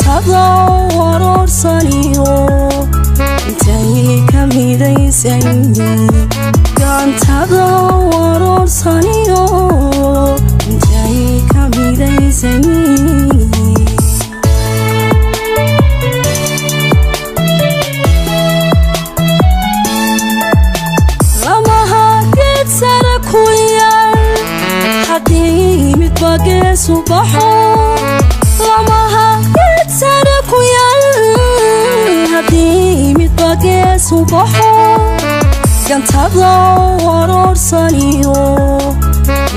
gantada waroorsaniyo intay ka midaysanyihiin gantada waroorsaniyo intay ka midaysanyihiin lamaha geed sare ku yaal haddii midba geesu baxo lamaha geed sare ku yaal haddii midba geesu baxo gantada waroorsaniyo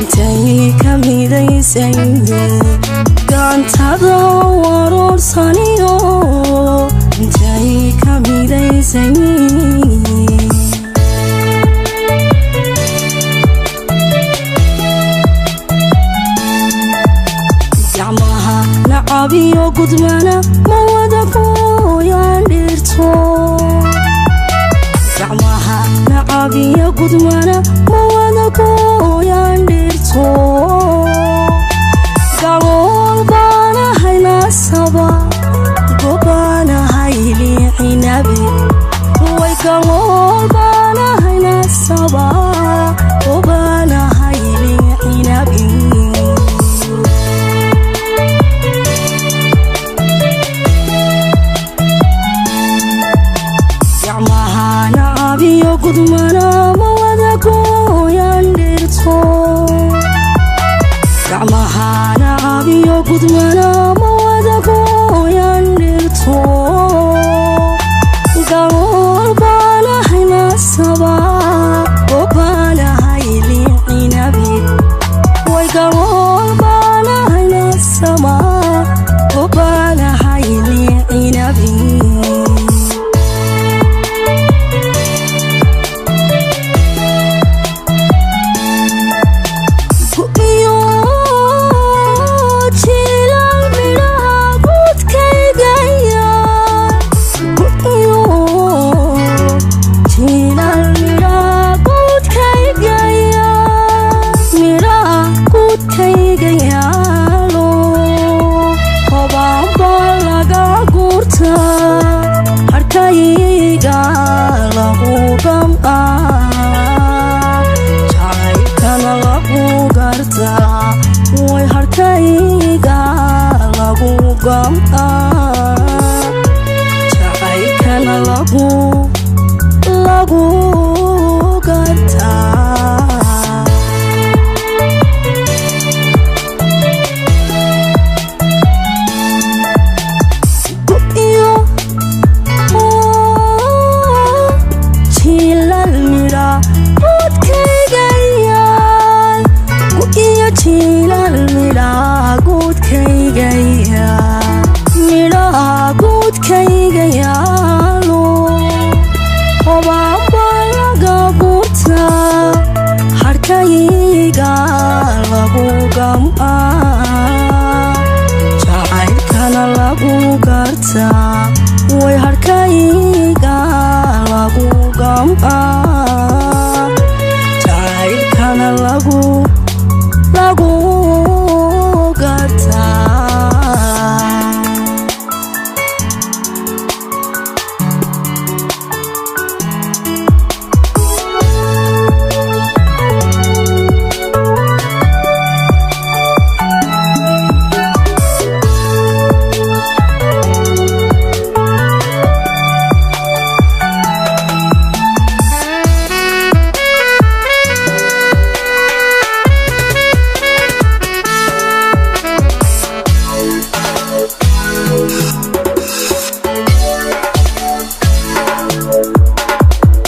intay ka midaysanyihiin gantada waroorsaniyo intay ka midaysanyihiin gacmaha nacabiyo gudmana ma wada gooyaan dhirto gacmaha nacabiyo gudmana ma wada gooyaan dhirto galool baan ahay nasaba gobaan ahay liicinabi way galool baan ahay nasaba gobaan ahay liicinabi gacmaha nacabiyo gudmana ma wada gooyaan dhirto gacmaha nacabiyo gudmana ma wada gooyaan dhirto galool baan ahay nasaba gobaan ahay liicinabi way galool baan ahay nasaba gobaan ahay liicinabi way harkayga lagu gam'aa jacaylkana lagu gartaa iyo jilal mira gudkayga yaal iyo jilal mira gudkayga yaal mira gudkayga yaalo hobaanba laga gurtaa harkayga lagu gam'aa jacaylkana lagu gartaa way harkayga lagu gam'aa jacaylkana lagu gartaa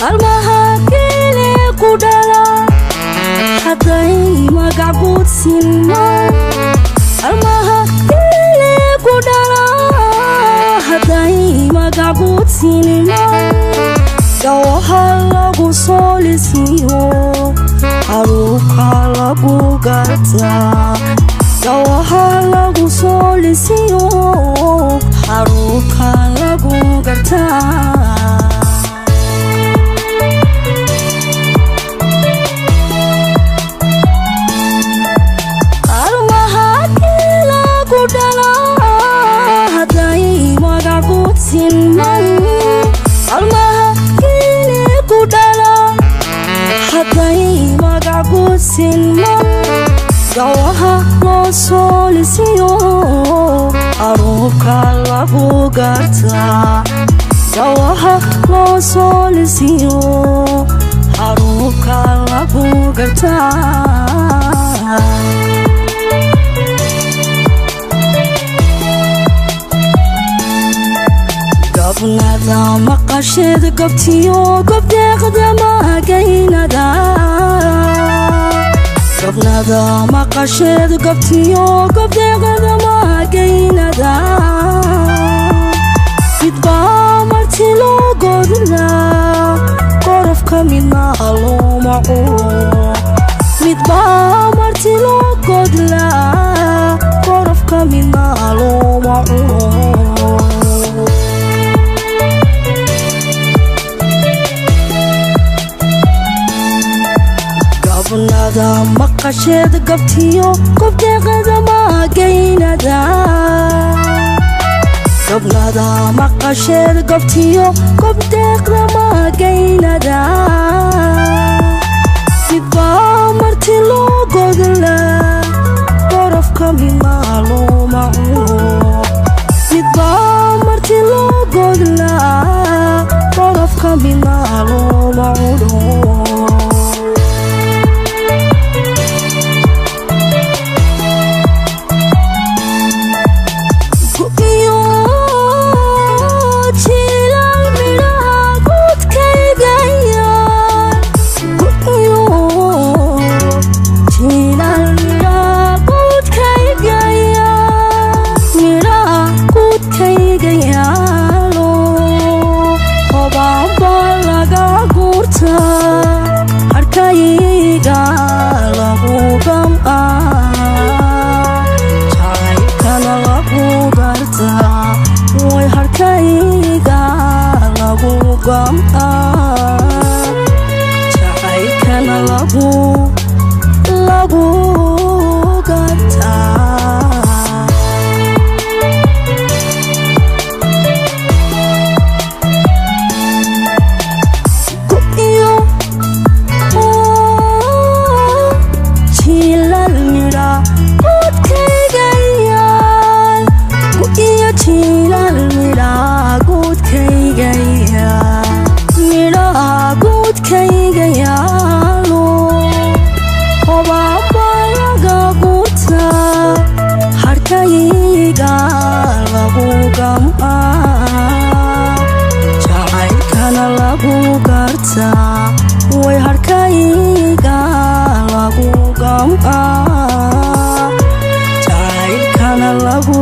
almaha kele ku dhala hadday magac guud sinmaan almaha kele ku dhala hadday magac guud sinmaan gawaha lagu soo lisiyo haruuka lagu gartaa gawaha lagu soo lisiyo haruuka lagu gartaa hadday haruubka lagu gartaa sawaha loo soo lisiyo haruubka lagu gartaa gabnada maqasheed gabtiyo gabdeeqda magaynada gabnada maqasheed gabtiyo gabdeeqda magaynada midbaa marti loo godlaa qorofka midna loo macuno midbaa marti loo godlaa qorofka midna loo macuno gabnada maqasheed gabtiyo gabdeeqda magaynada gabnada maqasheed gabtiyo gabdeeqda magaynada midbaa marti loo godlaa qorofka midna loo macuno midbaa marti loo godlaa qorofka midna loo macuno jacaylkana lagu gartaa go'iyo jilal midha guudkaygayaan go'iyo jilal midha guudkaygayaan guudkayga yaalo hobaaba laga guurtaa harkayga lagu gam'aa jacaylkana lagu gartaa way harkayga lagu gam'aa jacaylkana lagu